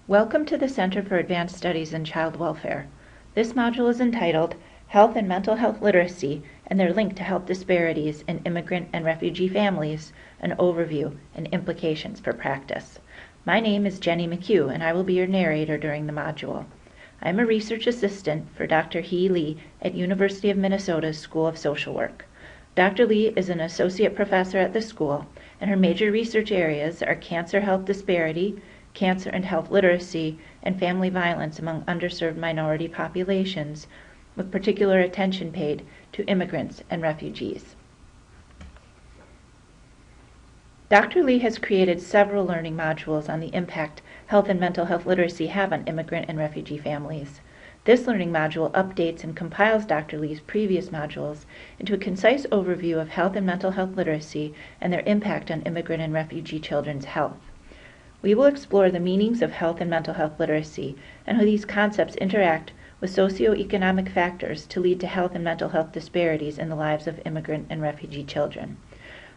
Welcome to the Center for Advanced Studies in Child Welfare. This module is entitled Health and Mental Health Literacy and their Link to Health Disparities in Immigrant and Refugee Families, an Overview and Implications for Practice. My name is Jenni McHugh, and I will be your narrator during the module. I am a research assistant for Dr. Hee Lee at University of Minnesota's School of Social Work. Dr. Lee is an associate professor at the school, and her major research areas are cancer health disparity, cancer and health literacy, and family violence among underserved minority populations, with particular attention paid to immigrants and refugees. Dr. Lee has created several learning modules on the impact health and mental health literacy have on immigrant and refugee families. This learning module updates and compiles Dr. Lee's previous modules into a concise overview of health and mental health literacy and their impact on immigrant and refugee children's health. We will explore the meanings of health and mental health literacy and how these concepts interact with socioeconomic factors to lead to health and mental health disparities in the lives of immigrant and refugee children.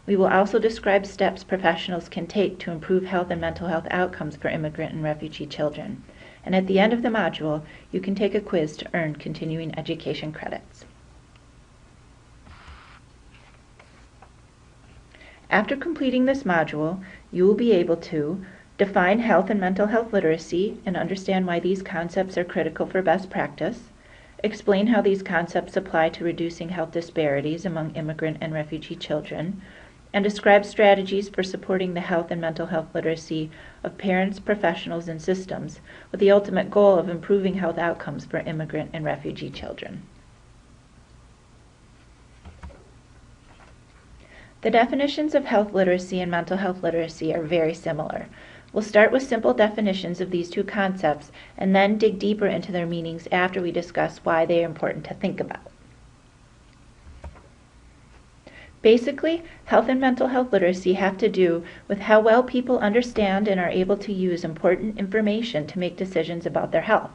We will also describe steps professionals can take to improve health and mental health outcomes for immigrant and refugee children. And at the end of the module, you can take a quiz to earn continuing education credits. After completing this module, you will be able to define health and mental health literacy and understand why these concepts are critical for best practice, explain how these concepts apply to reducing health disparities among immigrant and refugee children, and describe strategies for supporting the health and mental health literacy of parents, professionals, and systems, with the ultimate goal of improving health outcomes for immigrant and refugee children. The definitions of health literacy and mental health literacy are very similar. We'll start with simple definitions of these two concepts and then dig deeper into their meanings after we discuss why they are important to think about. Basically, health and mental health literacy have to do with how well people understand and are able to use important information to make decisions about their health.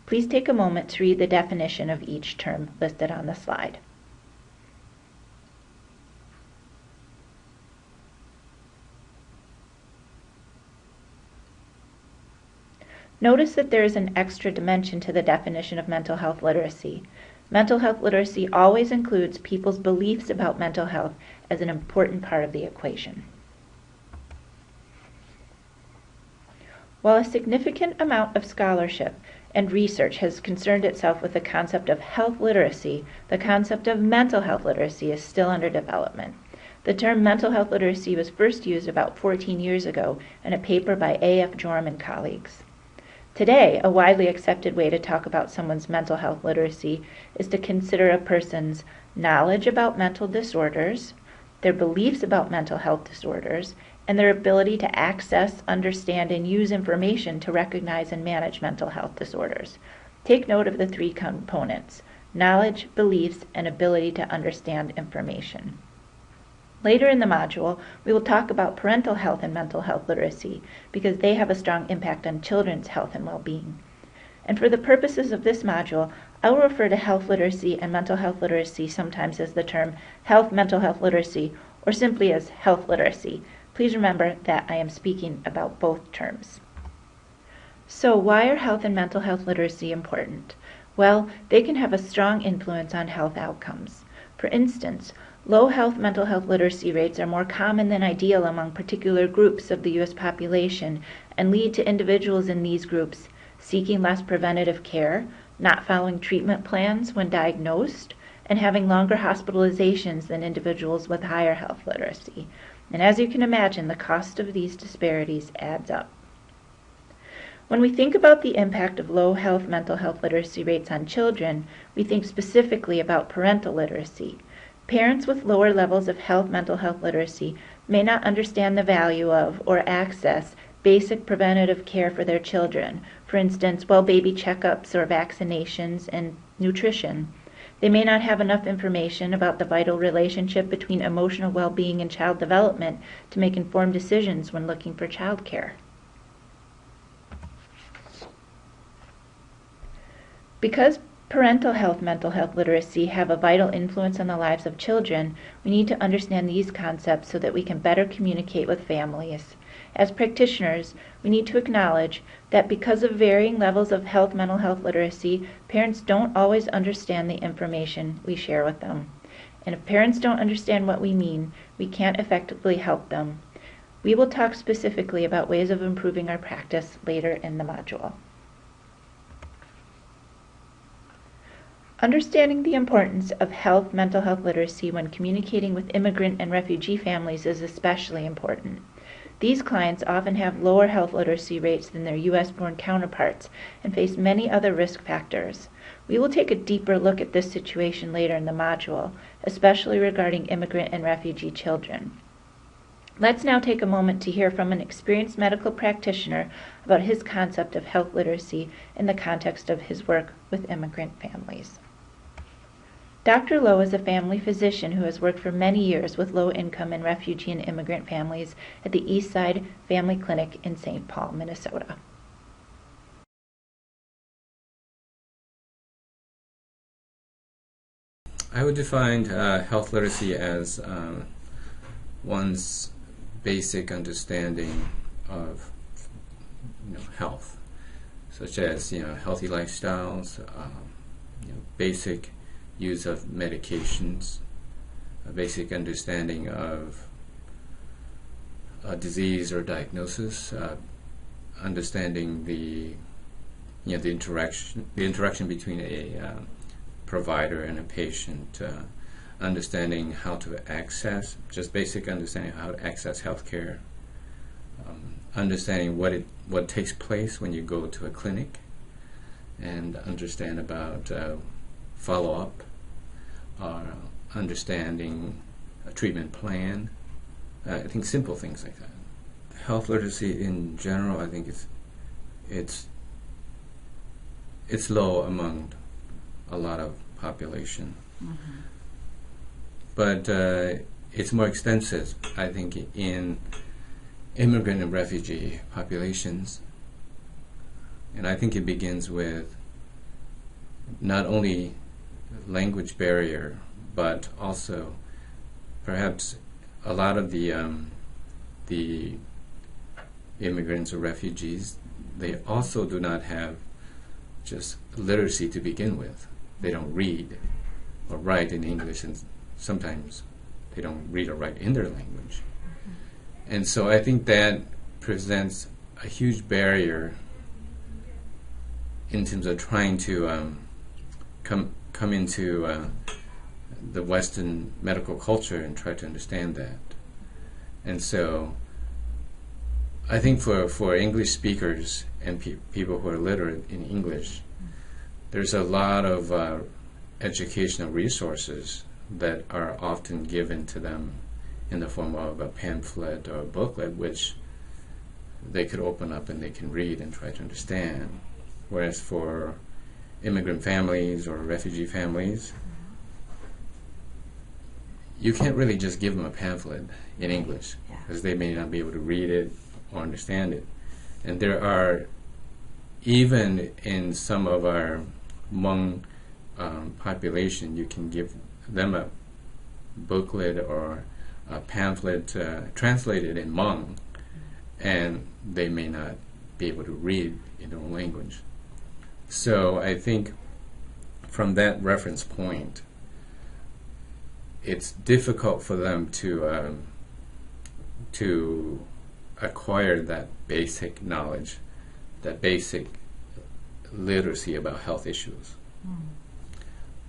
Please take a moment to read the definition of each term listed on the slide. Notice that there is an extra dimension to the definition of mental health literacy. Mental health literacy always includes people's beliefs about mental health as an important part of the equation. While a significant amount of scholarship and research has concerned itself with the concept of health literacy, the concept of mental health literacy is still under development. The term mental health literacy was first used about 14 years ago in a paper by A.F. Joram and colleagues. Today, a widely accepted way to talk about someone's mental health literacy is to consider a person's knowledge about mental disorders, their beliefs about mental health disorders, and their ability to access, understand, and use information to recognize and manage mental health disorders. Take note of the three components: knowledge, beliefs, and ability to understand information. Later in the module, we will talk about parental health and mental health literacy because they have a strong impact on children's health and well-being. And for the purposes of this module, I will refer to health literacy and mental health literacy sometimes as the term health mental health literacy or simply as health literacy. Please remember that I am speaking about both terms. So why are health and mental health literacy important? Well, they can have a strong influence on health outcomes. For instance, low mental health literacy rates are more common than ideal among particular groups of the U.S. population and lead to individuals in these groups seeking less preventative care, not following treatment plans when diagnosed, and having longer hospitalizations than individuals with higher health literacy. And as you can imagine, the cost of these disparities adds up. When we think about the impact of low mental health literacy rates on children, we think specifically about parental literacy. Parents with lower levels of mental health literacy may not understand the value of or access basic preventative care for their children, for instance, baby checkups or vaccinations and nutrition. They may not have enough information about the vital relationship between emotional well-being and child development to make informed decisions when looking for child care. Because parental mental health literacy have a vital influence on the lives of children, we need to understand these concepts so that we can better communicate with families. As practitioners, we need to acknowledge that because of varying levels of mental health literacy, parents don't always understand the information we share with them. And if parents don't understand what we mean, we can't effectively help them. We will talk specifically about ways of improving our practice later in the module. Understanding the importance of mental health literacy when communicating with immigrant and refugee families is especially important. These clients often have lower health literacy rates than their U.S.-born counterparts and face many other risk factors. We will take a deeper look at this situation later in the module, especially regarding immigrant and refugee children. Let's now take a moment to hear from an experienced medical practitioner about his concept of health literacy in the context of his work with immigrant families. Dr. Lowe is a family physician who has worked for many years with low-income and refugee and immigrant families at the Eastside Family Clinic in St. Paul, Minnesota. I would define health literacy as one's basic understanding of health, such as healthy lifestyles, basic use of medications, a basic understanding of a disease or diagnosis, understanding the interaction between a provider and a patient, understanding how to access, just basic understanding how to access healthcare, understanding what takes place when you go to a clinic, and understand about follow-up, understanding a treatment plan. I think simple things like that. Health literacy in general, I think it's low among a lot of population. Mm-hmm. But it's more extensive, I think, in immigrant and refugee populations. And I think it begins with not only language barrier, but also perhaps a lot of the immigrants or refugees, they also do not have just literacy to begin with. They don't read or write in English, and sometimes they don't read or write in their language. Mm-hmm. And so I think that presents a huge barrier in terms of trying to come into the Western medical culture and try to understand that. And so I think for English speakers and people who are literate in English, there's a lot of educational resources that are often given to them in the form of a pamphlet or a booklet, which they could open up and they can read and try to understand. Whereas for immigrant families or refugee families, you can't really just give them a pamphlet in English, because they may not be able to read it or understand it. And there are, even in some of our Hmong population, you can give them a booklet or a pamphlet translated in Hmong, and they may not be able to read in their own language. So I think from that reference point, it's difficult for them to acquire that basic knowledge, that basic literacy about health issues.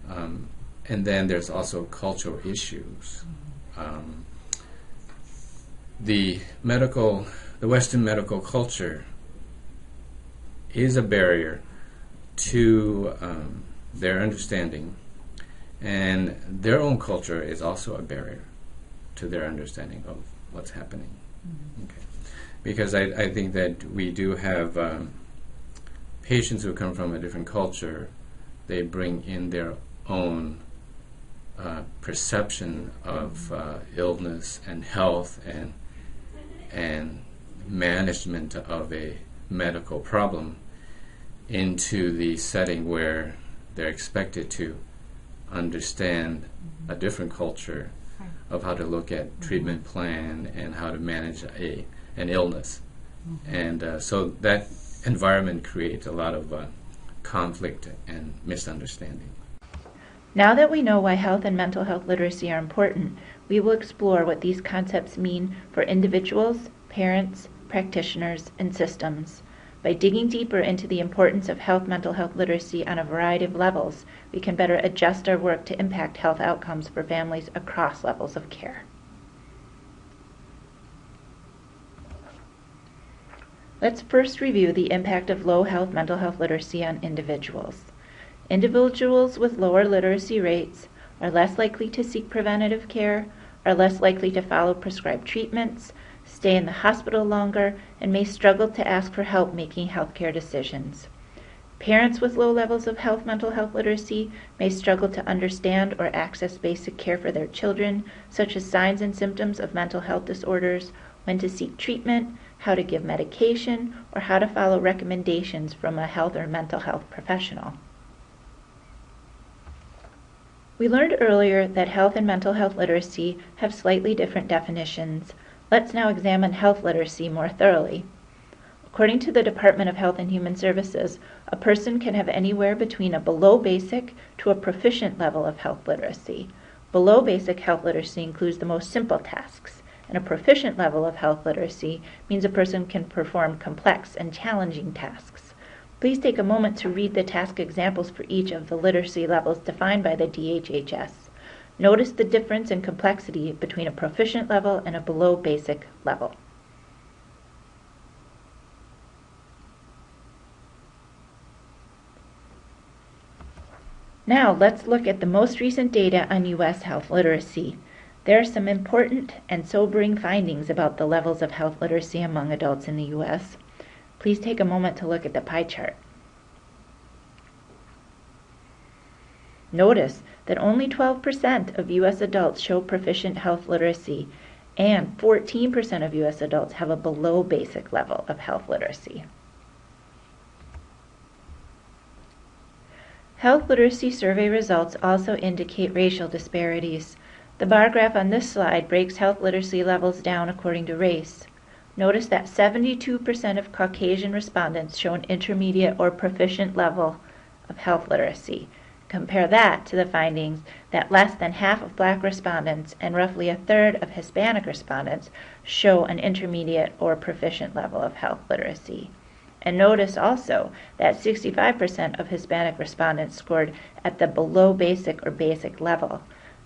And then there's also cultural issues. The Western medical culture is a barrier to their understanding, and their own culture is also a barrier to their understanding of what's happening. Mm-hmm. Okay. Because I think that we do have patients who come from a different culture. They bring in their own perception of illness and health and management of a medical problem into the setting where they're expected to understand a different culture of how to look at treatment plan and how to manage a and illness. And so that environment creates a lot of conflict and misunderstanding. Now that we know why health and mental health literacy are important, we will explore what these concepts mean for individuals, parents, practitioners, and systems. By digging deeper into the importance of health mental health literacy on a variety of levels, we can better adjust our work to impact health outcomes for families across levels of care. Let's first review the impact of low health mental health literacy on individuals. Individuals with lower literacy rates are less likely to seek preventative care, are less likely to follow prescribed treatments, stay in the hospital longer, and may struggle to ask for help making healthcare decisions. Parents with low levels of health mental health literacy may struggle to understand or access basic care for their children, such as signs and symptoms of mental health disorders, when to seek treatment, how to give medication, or how to follow recommendations from a health or mental health professional. We learned earlier that health and mental health literacy have slightly different definitions. Let's now examine health literacy more thoroughly. According to the Department of Health and Human Services, a person can have anywhere between a below basic to a proficient level of health literacy. Below basic health literacy includes the most simple tasks, and a proficient level of health literacy means a person can perform complex and challenging tasks. Please take a moment to read the task examples for each of the literacy levels defined by the DHHS. Notice the difference in complexity between a proficient level and a below basic level. Now let's look at the most recent data on U.S. health literacy. There are some important and sobering findings about the levels of health literacy among adults in the U.S. Please take a moment to look at the pie chart. Notice that only 12% of U.S. adults show proficient health literacy, and 14% of U.S. adults have a below basic level of health literacy. Health literacy survey results also indicate racial disparities. The bar graph on this slide breaks health literacy levels down according to race. Notice that 72% of Caucasian respondents show an intermediate or proficient level of health literacy. Compare that to the findings that less than half of Black respondents and roughly a third of Hispanic respondents show an intermediate or proficient level of health literacy. And notice also that 65% of Hispanic respondents scored at the below basic or basic level.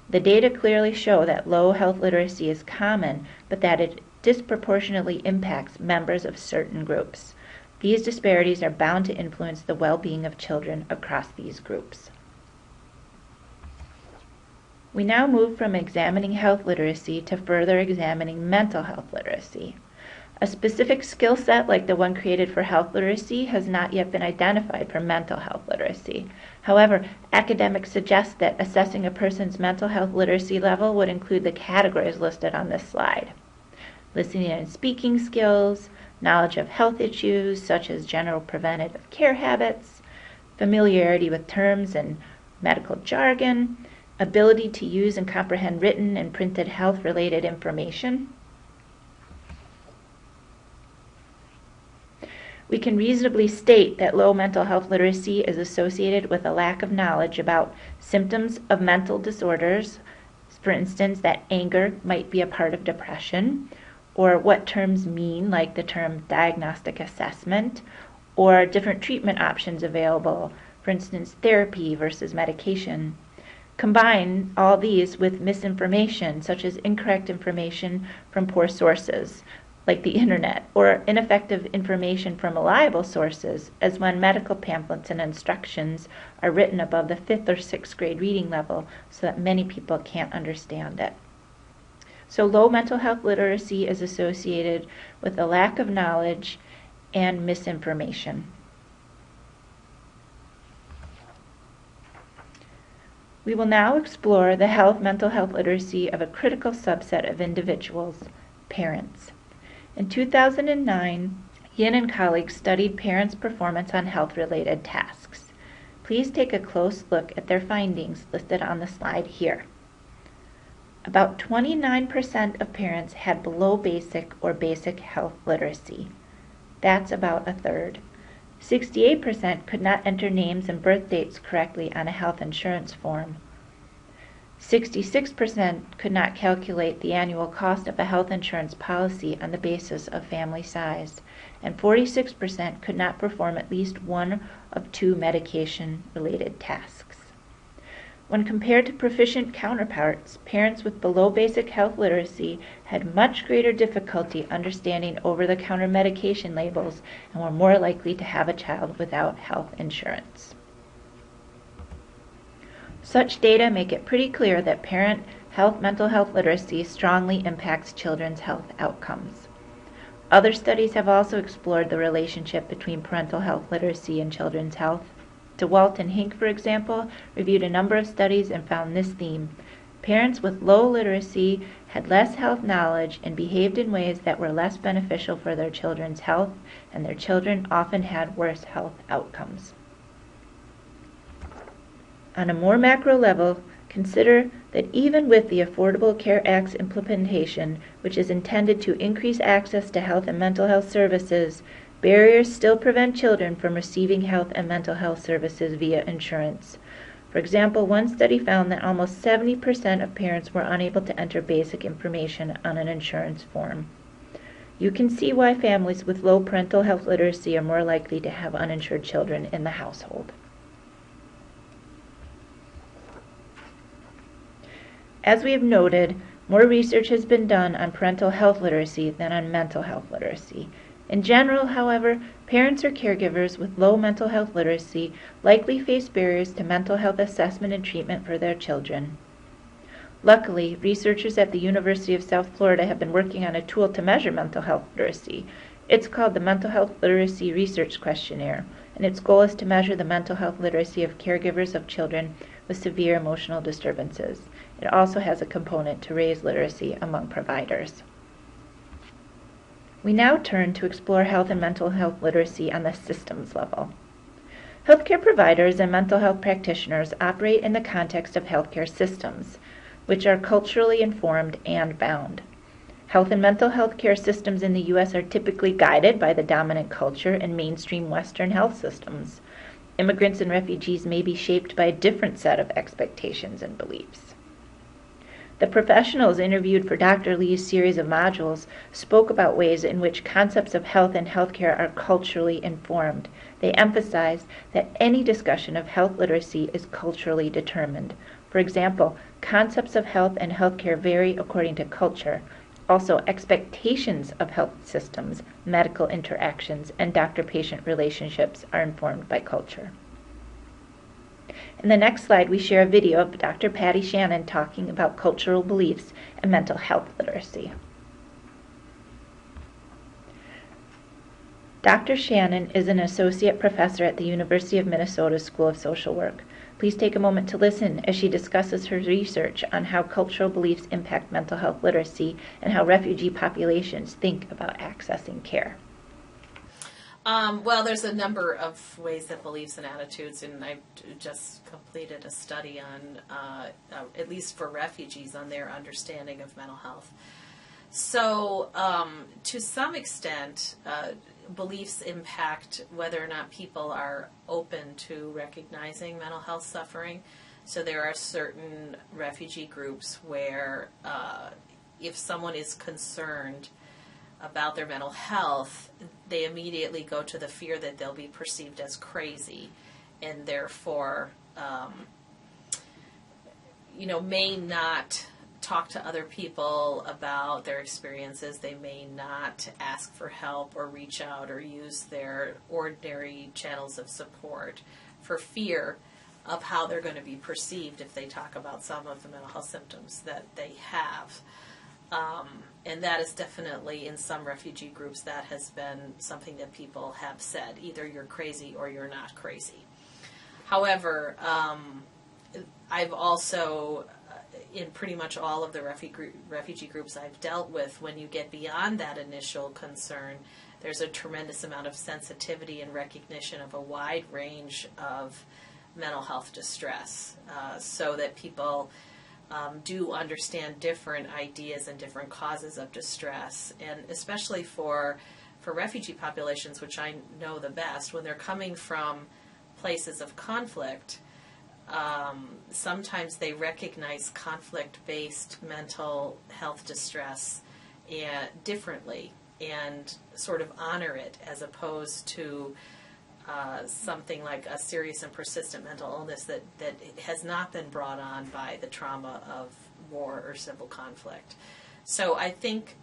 The data clearly show that low health literacy is common, but that it disproportionately impacts members of certain groups. These disparities are bound to influence the well-being of children across these groups. We now move from examining health literacy to further examining mental health literacy. A specific skill set like the one created for health literacy has not yet been identified for mental health literacy. However, academics suggest that assessing a person's mental health literacy level would include the categories listed on this slide: listening and speaking skills, knowledge of health issues such as general preventative care habits, familiarity with terms and medical jargon, ability to use and comprehend written and printed health-related information. We can reasonably state that low mental health literacy is associated with a lack of knowledge about symptoms of mental disorders, for instance, that anger might be a part of depression, or what terms mean, like the term diagnostic assessment, or different treatment options available, for instance, therapy versus medication. Combine all these with misinformation, such as incorrect information from poor sources, like the internet, or ineffective information from reliable sources, as when medical pamphlets and instructions are written above the 5th or 6th grade reading level so that many people can't understand it. So low mental health literacy is associated with a lack of knowledge and misinformation. We will now explore the mental health literacy of a critical subset of individuals, parents. In 2009, Yin and colleagues studied parents' performance on health-related tasks. Please take a close look at their findings listed on the slide here. About 29% of parents had below basic or basic health literacy. That's about a third. 68% could not enter names and birth dates correctly on a health insurance form. 66% could not calculate the annual cost of a health insurance policy on the basis of family size, and 46% could not perform at least one of two medication-related tasks. When compared to proficient counterparts, parents with below basic health literacy had much greater difficulty understanding over-the-counter medication labels and were more likely to have a child without health insurance. Such data make it pretty clear that parent mental health literacy strongly impacts children's health outcomes. Other studies have also explored the relationship between parental health literacy and children's health. DeWalt and Hink, for example, reviewed a number of studies and found this theme. Parents with low literacy had less health knowledge and behaved in ways that were less beneficial for their children's health, and their children often had worse health outcomes. On a more macro level, consider that even with the Affordable Care Act's implementation, which is intended to increase access to health and mental health services, barriers still prevent children from receiving health and mental health services via insurance. For example, one study found that almost 70% of parents were unable to enter basic information on an insurance form. You can see why families with low parental health literacy are more likely to have uninsured children in the household. As we have noted, more research has been done on parental health literacy than on mental health literacy. In general, however, parents or caregivers with low mental health literacy likely face barriers to mental health assessment and treatment for their children. Luckily, researchers at the University of South Florida have been working on a tool to measure mental health literacy. It's called the Mental Health Literacy Research Questionnaire, and its goal is to measure the mental health literacy of caregivers of children with severe emotional disturbances. It also has a component to raise literacy among providers. We now turn to explore health and mental health literacy on the systems level. Healthcare providers and mental health practitioners operate in the context of healthcare systems, which are culturally informed and bound. Health and mental health care systems in the U.S. are typically guided by the dominant culture and mainstream Western health systems. Immigrants and refugees may be shaped by a different set of expectations and beliefs. The professionals interviewed for Dr. Lee's series of modules spoke about ways in which concepts of health and healthcare are culturally informed. They emphasized that any discussion of health literacy is culturally determined. For example, concepts of health and healthcare vary according to culture. Also, expectations of health systems, medical interactions, and doctor-patient relationships are informed by culture. In the next slide, we share a video of Dr. Patty Shannon talking about cultural beliefs and mental health literacy. Dr. Shannon is an associate professor at the University of Minnesota School of Social Work. Please take a moment to listen as she discusses her research on how cultural beliefs impact mental health literacy and how refugee populations think about accessing care. Well, there's a number of ways that beliefs and attitudes, and I've just completed a study on, at least for refugees, on their understanding of mental health. So, to some extent, beliefs impact whether or not people are open to recognizing mental health suffering. So there are certain refugee groups where if someone is concerned about their mental health, they immediately go to the fear that they'll be perceived as crazy, and therefore, may not talk to other people about their experiences. They may not ask for help or reach out or use their ordinary channels of support for fear of how they're going to be perceived if they talk about some of the mental health symptoms that they have. And that is definitely, in some refugee groups, that has been something that people have said. Either you're crazy or you're not crazy. However, I've also, in pretty much all of the refugee groups I've dealt with, when you get beyond that initial concern, there's a tremendous amount of sensitivity and recognition of a wide range of mental health distress, so that people do understand different ideas and different causes of distress, and especially for refugee populations, which I know the best, when they're coming from places of conflict, sometimes they recognize conflict-based mental health distress differently and sort of honor it, as opposed to something like a serious and persistent mental illness that has not been brought on by the trauma of war or civil conflict. So I think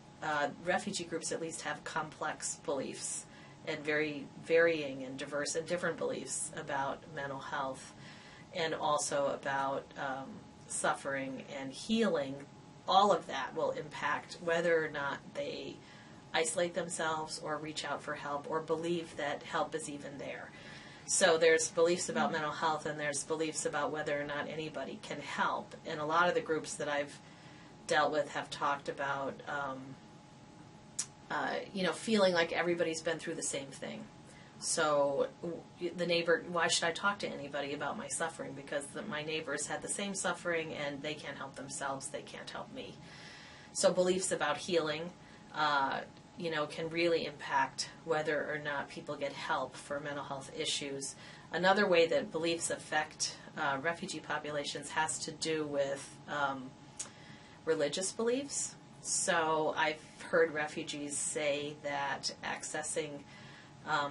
refugee groups at least have complex beliefs and very varying and diverse and different beliefs about mental health, and also about suffering and healing. All of that will impact whether or not they isolate themselves or reach out for help or believe that help is even there. So there's beliefs about mental health, and there's beliefs about whether or not anybody can help. And a lot of the groups that I've dealt with have talked about feeling like everybody's been through the same thing. So the neighbor, why should I talk to anybody about my suffering? Because my neighbors had the same suffering and they can't help themselves, they can't help me. So beliefs about healing can really impact whether or not people get help for mental health issues. Another way that beliefs affect refugee populations has to do with religious beliefs. So I've heard refugees say that accessing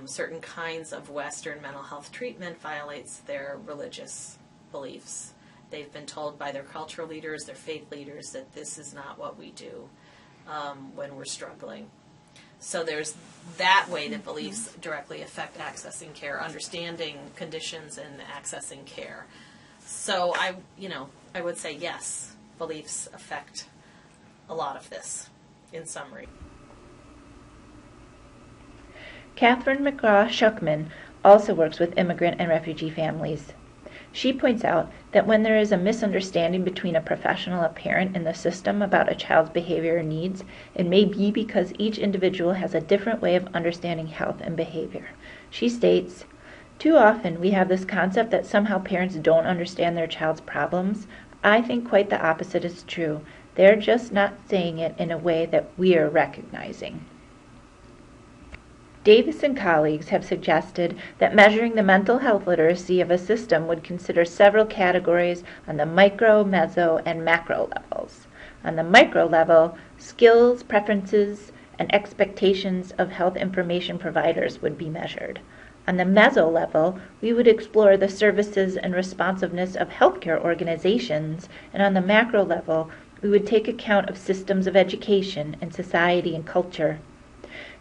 certain kinds of Western mental health treatment violates their religious beliefs. They've been told by their cultural leaders, their faith leaders, that this is not what we do when we're struggling. So there's that way that beliefs directly affect accessing care, understanding conditions and accessing care. So I would say yes, beliefs affect a lot of this, in summary. Catherine McGraw-Schuckman also works with immigrant and refugee families. She points out that when there is a misunderstanding between a professional and a parent in the system about a child's behavior or needs, it may be because each individual has a different way of understanding health and behavior. She states, "Too often we have this concept that somehow parents don't understand their child's problems. I think quite the opposite is true. They're just not saying it in a way that we're recognizing." Davis and colleagues have suggested that measuring the mental health literacy of a system would consider several categories on the micro, meso, and macro levels. On the micro level, skills, preferences, and expectations of health information providers would be measured. On the meso level, we would explore the services and responsiveness of healthcare organizations, and on the macro level, we would take account of systems of education and society and culture.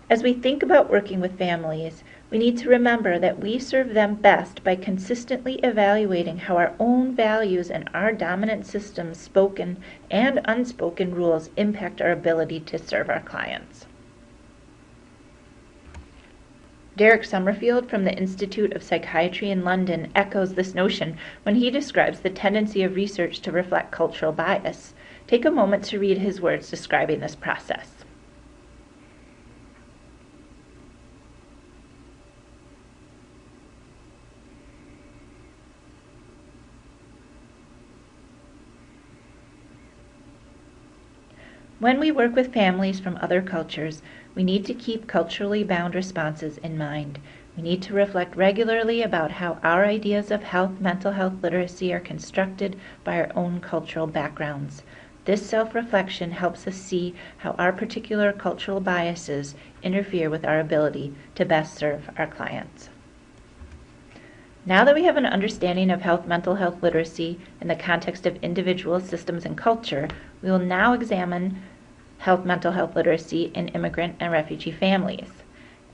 As we think about working with families, we need to remember that we serve them best by consistently evaluating how our own values and our dominant system's spoken and unspoken rules impact our ability to serve our clients. Derek Summerfield from the Institute of Psychiatry in London echoes this notion when he describes the tendency of research to reflect cultural bias. Take a moment to read his words describing this process. When we work with families from other cultures, we need to keep culturally bound responses in mind. We need to reflect regularly about how our ideas of mental health literacy are constructed by our own cultural backgrounds. This self-reflection helps us see how our particular cultural biases interfere with our ability to best serve our clients. Now that we have an understanding of mental health literacy in the context of individual systems and culture, we will now examine mental health literacy in immigrant and refugee families.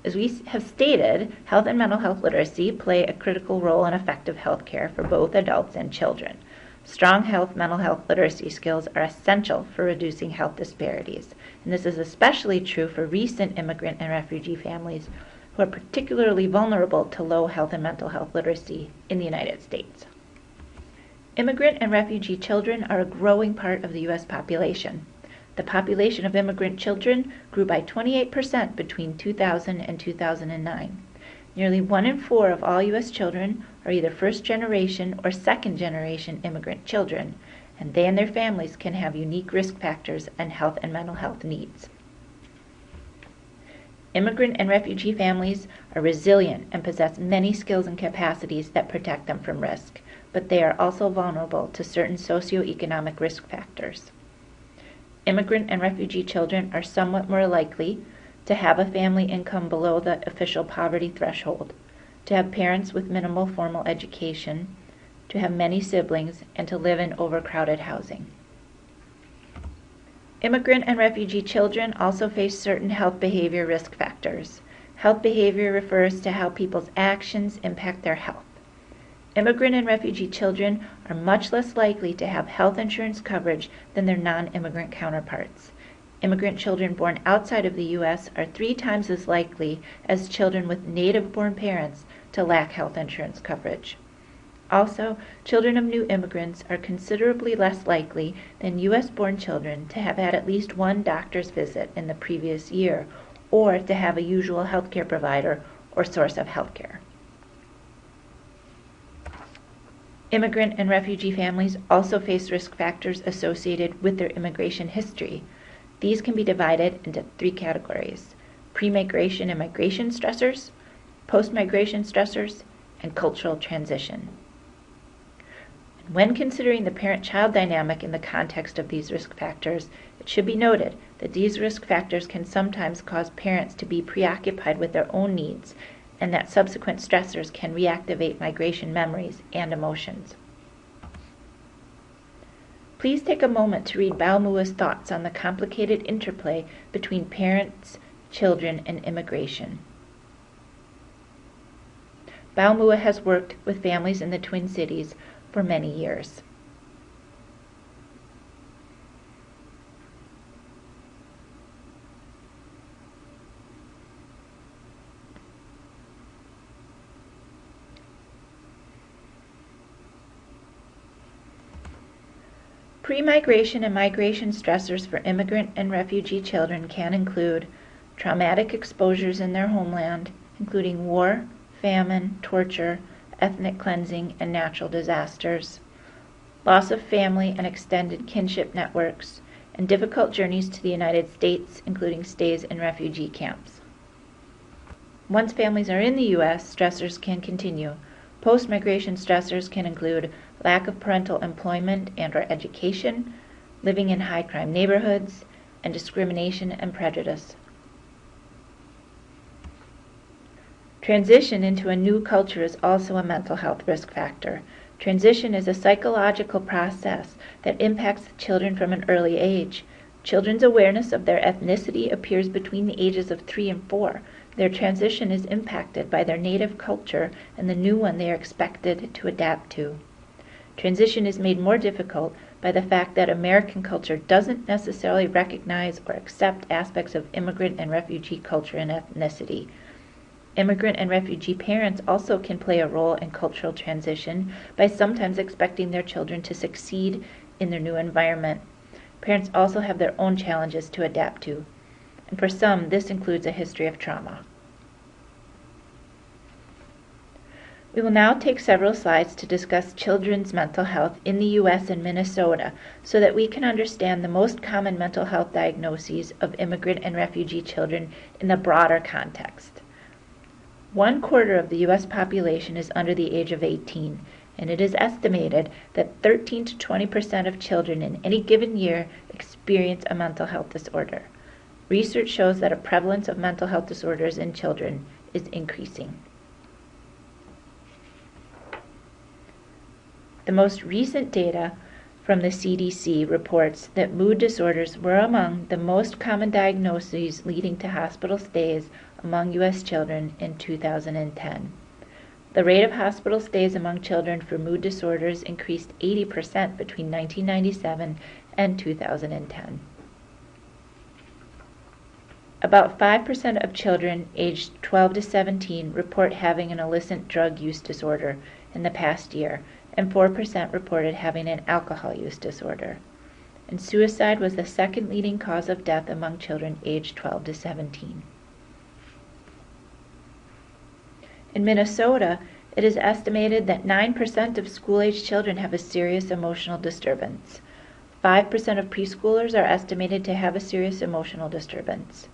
As we have stated, health and mental health literacy play a critical role in effective health care for both adults and children. Strong mental health literacy skills are essential for reducing health disparities, and this is especially true for recent immigrant and refugee families who are particularly vulnerable to low health and mental health literacy in the United States. Immigrant and refugee children are a growing part of the U.S. population. The population of immigrant children grew by 28% between 2000 and 2009. Nearly 1 in 4 of all U.S. children are either first-generation or second-generation immigrant children, and they and their families can have unique risk factors and health and mental health needs. Immigrant and refugee families are resilient and possess many skills and capacities that protect them from risk, but they are also vulnerable to certain socioeconomic risk factors. Immigrant and refugee children are somewhat more likely to have a family income below the official poverty threshold, to have parents with minimal formal education, to have many siblings, and to live in overcrowded housing. Immigrant and refugee children also face certain health behavior risk factors. Health behavior refers to how people's actions impact their health. Immigrant and refugee children are much less likely to have health insurance coverage than their non-immigrant counterparts. Immigrant children born outside of the U.S. are 3 times as likely as children with native-born parents to lack health insurance coverage. Also, children of new immigrants are considerably less likely than U.S.-born children to have had at least one doctor's visit in the previous year, or to have a usual healthcare provider or source of healthcare. Immigrant and refugee families also face risk factors associated with their immigration history. These can be divided into 3 categories: pre-migration and migration stressors, post-migration stressors, and cultural transition. When considering the parent-child dynamic in the context of these risk factors, it should be noted that these risk factors can sometimes cause parents to be preoccupied with their own needs, and that subsequent stressors can reactivate migration memories and emotions. Please take a moment to read Bao Mua's thoughts on the complicated interplay between parents, children, and immigration. Bao Mua has worked with families in the Twin Cities for many years. Pre-migration and migration stressors for immigrant and refugee children can include traumatic exposures in their homeland, including war, famine, torture, ethnic cleansing, and natural disasters, loss of family and extended kinship networks, and difficult journeys to the United States, including stays in refugee camps. Once families are in the U.S., stressors can continue. Post-migration stressors can include lack of parental employment and/or education, living in high-crime neighborhoods, and discrimination and prejudice. Transition into a new culture is also a mental health risk factor. Transition is a psychological process that impacts children from an early age. Children's awareness of their ethnicity appears between the ages of 3 and 4. Their transition is impacted by their native culture and the new one they are expected to adapt to. Transition is made more difficult by the fact that American culture doesn't necessarily recognize or accept aspects of immigrant and refugee culture and ethnicity. Immigrant and refugee parents also can play a role in cultural transition by sometimes expecting their children to succeed in their new environment. Parents also have their own challenges to adapt to, and for some, this includes a history of trauma. We will now take several slides to discuss children's mental health in the U.S. and Minnesota so that we can understand the most common mental health diagnoses of immigrant and refugee children in the broader context. 1/4 of the U.S. population is under the age of 18, and it is estimated that 13 to 20% of children in any given year experience a mental health disorder. Research shows that a prevalence of mental health disorders in children is increasing. The most recent data from the CDC reports that mood disorders were among the most common diagnoses leading to hospital stays among U.S. children in 2010. The rate of hospital stays among children for mood disorders increased 80% between 1997 and 2010. About 5% of children aged 12 to 17 report having an illicit drug use disorder in the past year, and 4% reported having an alcohol use disorder. And suicide was the second leading cause of death among children aged 12 to 17. In Minnesota, It is estimated that 9% of school-age children have a serious emotional disturbance. 5% of preschoolers are estimated to have a serious emotional disturbance.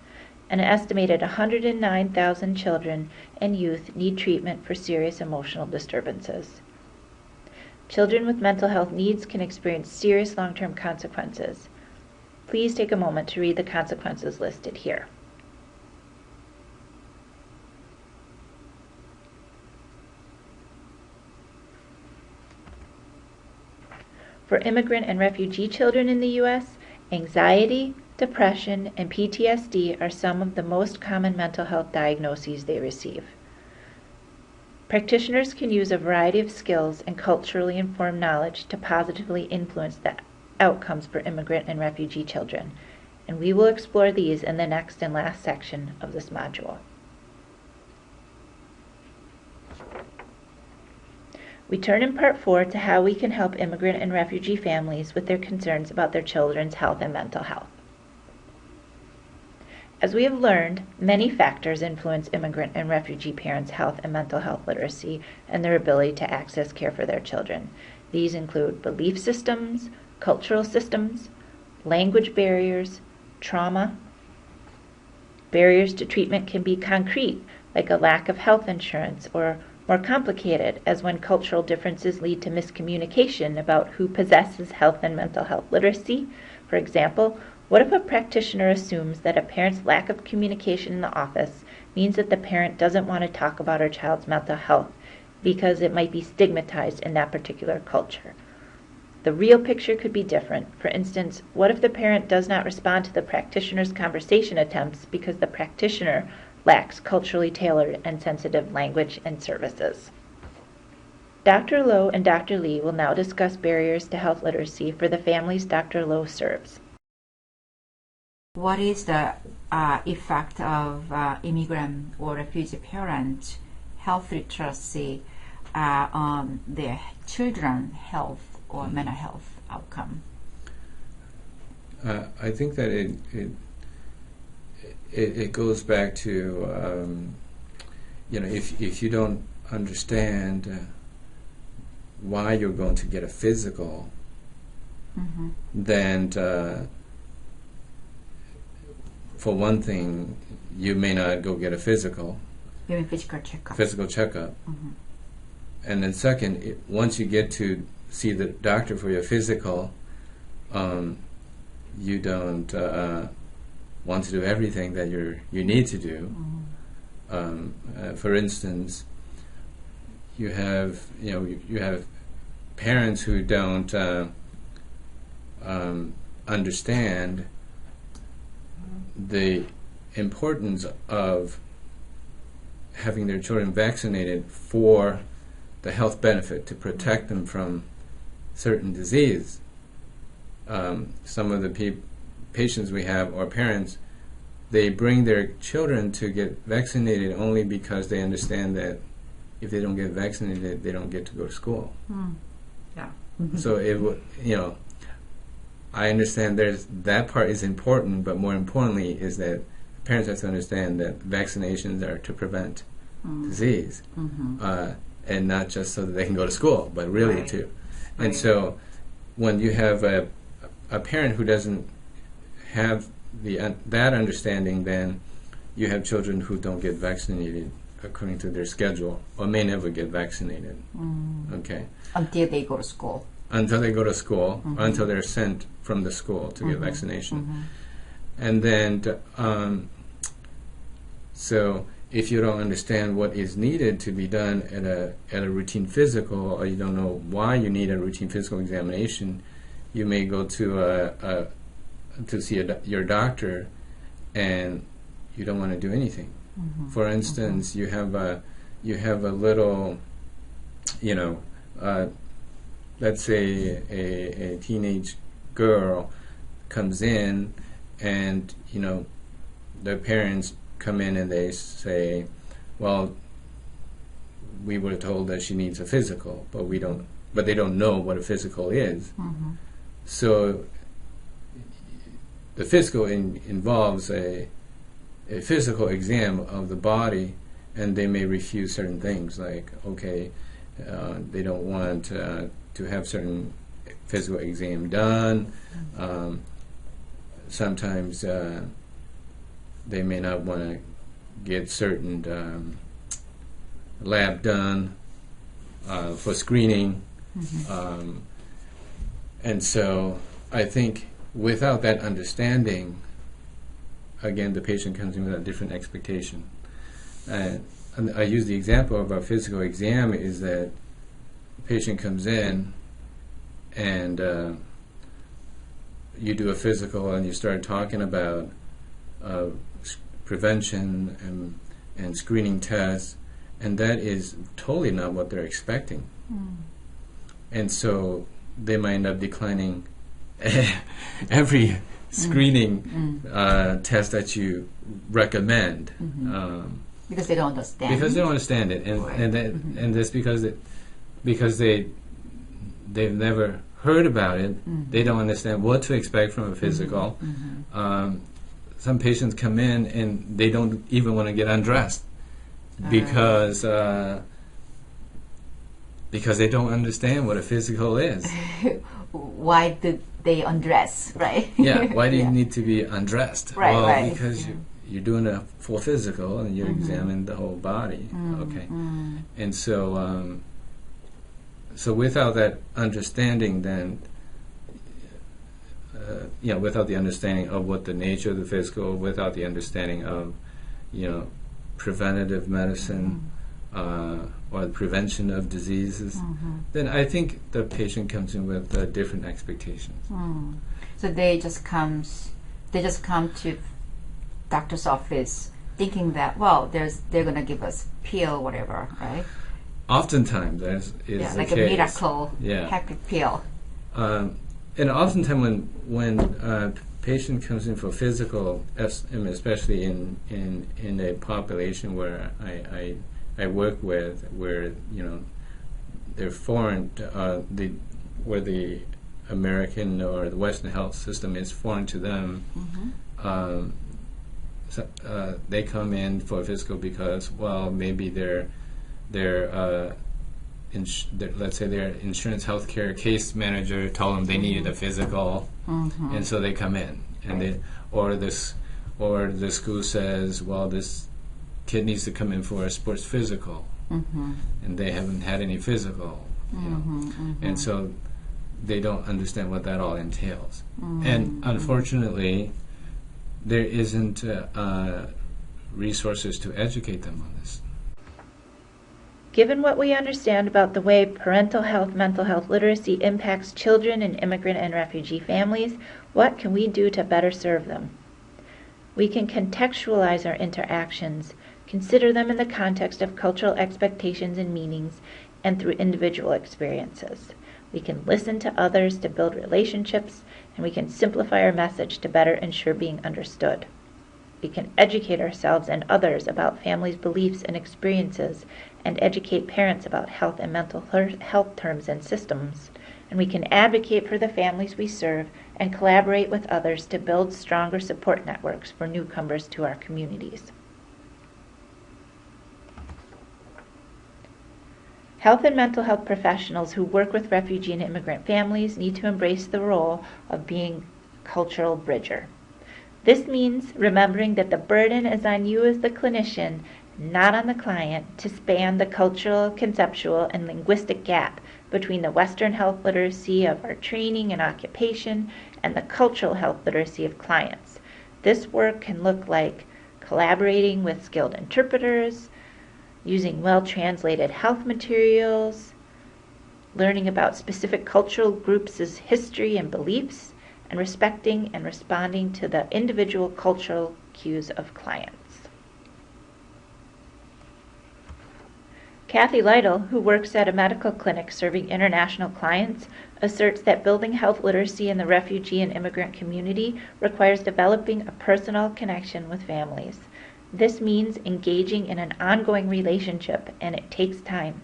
An estimated 109,000 children and youth need treatment for serious emotional disturbances. Children with mental health needs can experience serious long-term consequences. Please take a moment to read the consequences listed here. For immigrant and refugee children in the U.S., anxiety, depression, and PTSD are some of the most common mental health diagnoses they receive. Practitioners can use a variety of skills and culturally informed knowledge to positively influence the outcomes for immigrant and refugee children, and we will explore these in the next and last section of this module. We turn in Part 4 to how we can help immigrant and refugee families with their concerns about their children's health and mental health. As we have learned, many factors influence immigrant and refugee parents' health and mental health literacy and their ability to access care for their children. These include belief systems, cultural systems, language barriers, trauma. Barriers to treatment can be concrete, like a lack of health insurance, or more complicated, as when cultural differences lead to miscommunication about who possesses health and mental health literacy. For example, what if a practitioner assumes that a parent's lack of communication in the office means that the parent doesn't want to talk about her child's mental health because it might be stigmatized in that particular culture? The real picture could be different. For instance, what if the parent does not respond to the practitioner's conversation attempts because the practitioner lacks culturally tailored and sensitive language and services? Dr. Lowe and Dr. Lee will now discuss barriers to health literacy for the families Dr. Lowe serves. What is the effect of immigrant or refugee parents' health literacy on their children's health or mental health outcome? I think that it goes back to if you don't understand why you're going to get a physical, then for one thing, you may not go get a physical. You mean physical checkup? Physical checkup. And then second, once you get to see the doctor for your physical, you don't want to do everything that you need to do. For instance, you have parents who don't understand the importance of having their children vaccinated for the health benefit to protect them from certain disease. Some of the patients we have or parents, they bring their children to get vaccinated only because they understand that if they don't get vaccinated, they don't get to go to school. Yeah. So I understand that part is important, but more importantly is that parents have to understand that vaccinations are to prevent disease, and not just so that they can go to school, but really to. And so when you have a parent who doesn't have that understanding, then you have children who don't get vaccinated according to their schedule, or may never get vaccinated. Okay. Until they go to school. Until they go to school, until they're sent from the school to get vaccination. And then, so if you don't understand what is needed to be done at a routine physical, or you don't know why you need a routine physical examination, you may go to see your doctor, and you don't want to do anything. For instance, you have a little, let's say a teenage girl comes in, and the parents come in and they say, well, we were told that she needs a physical, but they don't know what a physical is. So the physical involves a physical exam of the body and they may refuse certain things, like, okay, they don't want to have certain physical exam done. Sometimes they may not want to get certain lab done for screening. And so I think without that understanding, again, the patient comes in with a different expectation. And I use the example of a physical exam is that the patient comes in and you do a physical and you start talking about prevention and screening tests, and that is totally not what they're expecting. And so they might end up declining every screening test that you recommend. Because they don't understand. Because they don't understand it, and that's because they've never heard about it. They don't understand what to expect from a physical. Some patients come in and they don't even want to get undressed because they don't understand what a physical is. Why did they undress, right? Yeah, why do you need to be undressed? Right, well, right. because you're doing a full physical and you're examining the whole body. Okay, and so so without that understanding, then without the understanding of what the nature of the physical, without the understanding of preventative medicine or the prevention of diseases, then I think the patient comes in with different expectations. So they just come to doctor's office thinking that, well, they're going to give us pill, whatever, right? Oftentimes, is like the a case. miracle, Yeah. happy pill. And oftentimes when a patient comes in for physical, especially in a population where I work with, where they're foreign, where the American or the Western health system is foreign to them, so, they come in for a physical because, well, maybe let's say their insurance healthcare case manager told them they needed a physical, and so they come in, and or the school says, well, this kid needs to come in for a sports physical, and they haven't had any physical, and so they don't understand what that all entails, and unfortunately, there isn't resources to educate them on this. Given what we understand about the way parental health, mental health literacy impacts children in immigrant and refugee families, what can we do to better serve them? We can contextualize our interactions, consider them in the context of cultural expectations and meanings, and through individual experiences. We can listen to others to build relationships, and we can simplify our message to better ensure being understood. We can educate ourselves and others about families' beliefs and experiences, and educate parents about health and mental health terms and systems. And we can advocate for the families we serve and collaborate with others to build stronger support networks for newcomers to our communities. Health and mental health professionals who work with refugee and immigrant families need to embrace the role of being cultural bridger. This means remembering that the burden is on you as the clinician, not on the client, to span the cultural, conceptual, and linguistic gap between the Western health literacy of our training and occupation and the cultural health literacy of clients. This work can look like collaborating with skilled interpreters, using well-translated health materials, learning about specific cultural groups' history and beliefs, and respecting and responding to the individual cultural cues of clients. Kathy Lytle, who works at a medical clinic serving international clients, asserts that building health literacy in the refugee and immigrant community requires developing a personal connection with families. This means engaging in an ongoing relationship, and it takes time.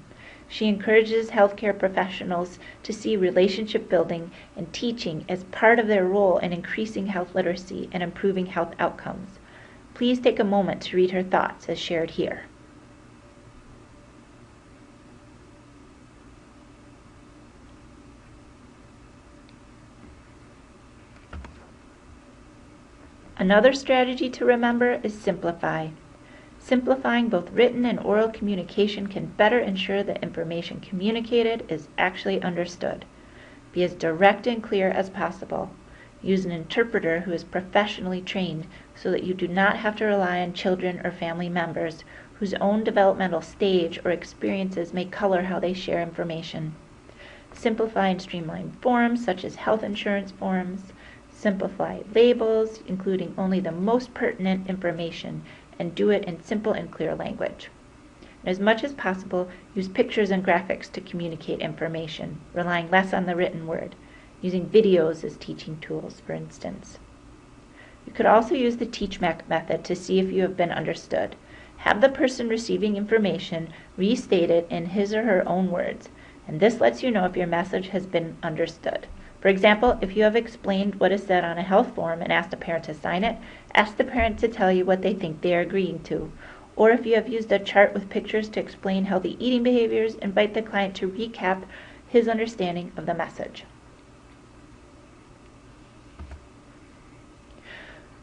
She encourages healthcare professionals to see relationship building and teaching as part of their role in increasing health literacy and improving health outcomes. Please take a moment to read her thoughts as shared here. Another strategy to remember is simplify. Simplifying both written and oral communication can better ensure that information communicated is actually understood. Be as direct and clear as possible. Use an interpreter who is professionally trained so that you do not have to rely on children or family members whose own developmental stage or experiences may color how they share information. Simplify and streamline forms such as health insurance forms. Simplify labels, including only the most pertinent information, and do it in simple and clear language. And as much as possible, use pictures and graphics to communicate information, relying less on the written word, using videos as teaching tools, for instance. You could also use the teach-back method to see if you have been understood. Have the person receiving information restate it in his or her own words, and this lets you know if your message has been understood. For example, if you have explained what is said on a health form and asked a parent to sign it, ask the parent to tell you what they think they are agreeing to. Or if you have used a chart with pictures to explain healthy eating behaviors, invite the client to recap his understanding of the message.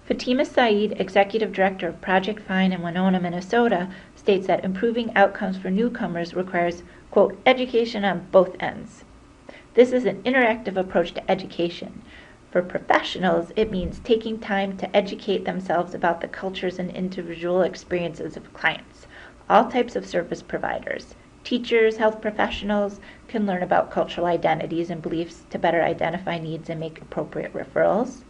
Fatima Saeed, Executive Director of Project FIND in Winona, Minnesota, states that improving outcomes for newcomers requires, quote, education on both ends. This is an interactive approach to education. For professionals, it means taking time to educate themselves about the cultures and individual experiences of clients. All types of service providers, teachers, health professionals, can learn about cultural identities and beliefs to better identify needs and make appropriate referrals.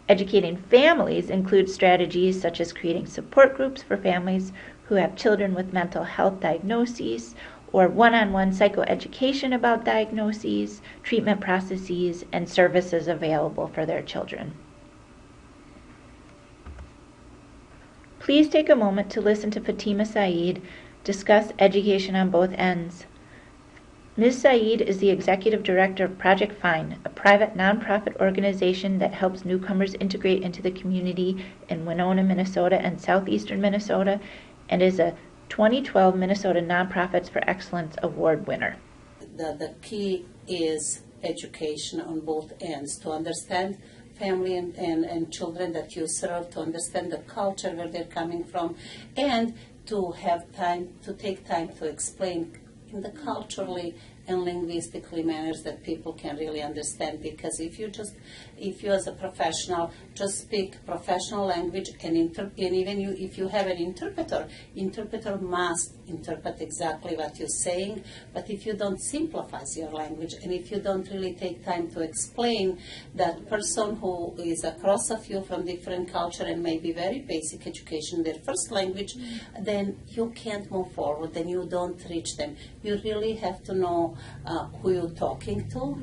Educating families includes strategies such as creating support groups for families who have children with mental health diagnoses, or one-on-one psychoeducation about diagnoses, treatment processes, and services available for their children. Please take a moment to listen to Fatima Saeed discuss education on both ends. Ms. Saeed is the Executive Director of Project FIND, a private nonprofit organization that helps newcomers integrate into the community in Winona, Minnesota and southeastern Minnesota, and is a 2012 Minnesota Nonprofits for Excellence Award winner. The key is education on both ends, to understand family and children that you serve, to understand the culture where they're coming from, and to have time, to take time to explain in the culturally and linguistically manners that people can really understand. Because if you as a professional just speak professional language, and even if you have an interpreter must interpret exactly what you're saying. But if you don't simplify your language, and if you don't really take time to explain that person who is across of you from different culture and maybe very basic education, their first language, then you can't move forward, then you don't reach them. You really have to know who you're talking to,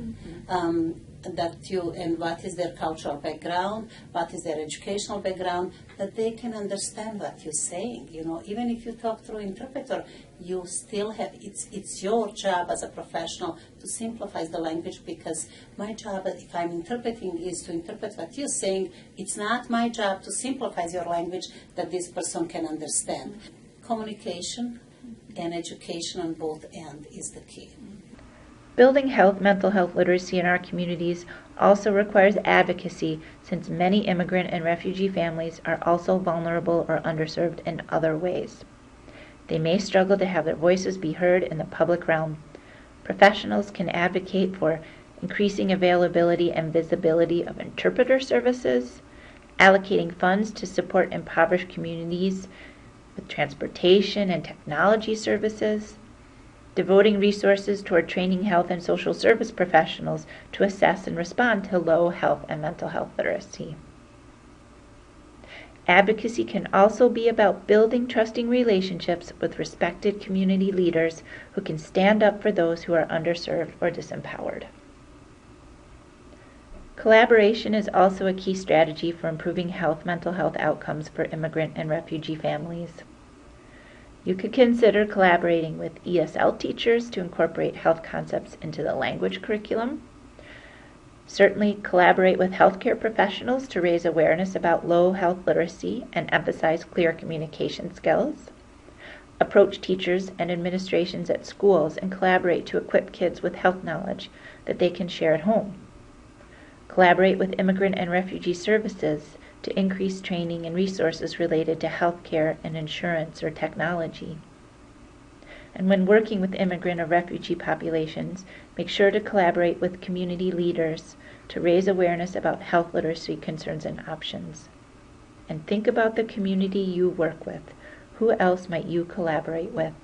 and what is their cultural background, what is their educational background, that they can understand what you're saying. You know, even if you talk through interpreter, you still have, it's your job as a professional to simplify the language, because my job, if I'm interpreting, is to interpret what you're saying. It's not my job to simplify your language that this person can understand. Communication and education on both ends is the key. Building mental health literacy in our communities also requires advocacy, since many immigrant and refugee families are also vulnerable or underserved in other ways. They may struggle to have their voices be heard in the public realm. Professionals can advocate for increasing availability and visibility of interpreter services, allocating funds to support impoverished communities with transportation and technology services, devoting resources toward training health and social service professionals to assess and respond to low health and mental health literacy. Advocacy can also be about building trusting relationships with respected community leaders who can stand up for those who are underserved or disempowered. Collaboration is also a key strategy for improving mental health outcomes for immigrant and refugee families. You could consider collaborating with ESL teachers to incorporate health concepts into the language curriculum. Certainly collaborate with healthcare professionals to raise awareness about low health literacy and emphasize clear communication skills. Approach teachers and administrations at schools and collaborate to equip kids with health knowledge that they can share at home. Collaborate with immigrant and refugee services to increase training and resources related to healthcare and insurance or technology. And when working with immigrant or refugee populations, make sure to collaborate with community leaders to raise awareness about health literacy concerns and options. And think about the community you work with. Who else might you collaborate with?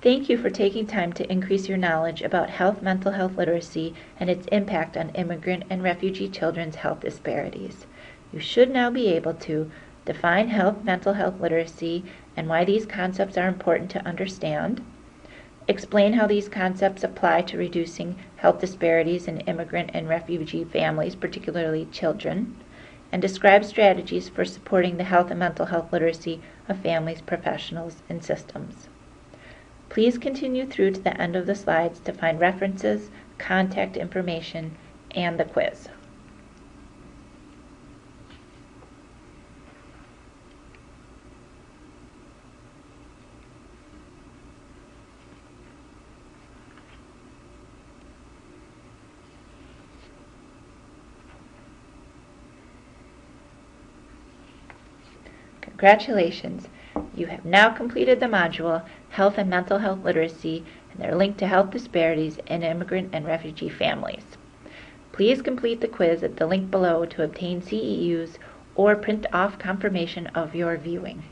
Thank you for taking time to increase your knowledge about mental health literacy and its impact on immigrant and refugee children's health disparities. You should now be able to define mental health literacy and why these concepts are important to understand, explain how these concepts apply to reducing health disparities in immigrant and refugee families, particularly children, and describe strategies for supporting the health and mental health literacy of families, professionals, and systems. Please continue through to the end of the slides to find references, contact information, and the quiz. Congratulations! You have now completed the module Health and Mental Health Literacy and their link to health disparities in immigrant and refugee families. Please complete the quiz at the link below to obtain CEUs or print off confirmation of your viewing.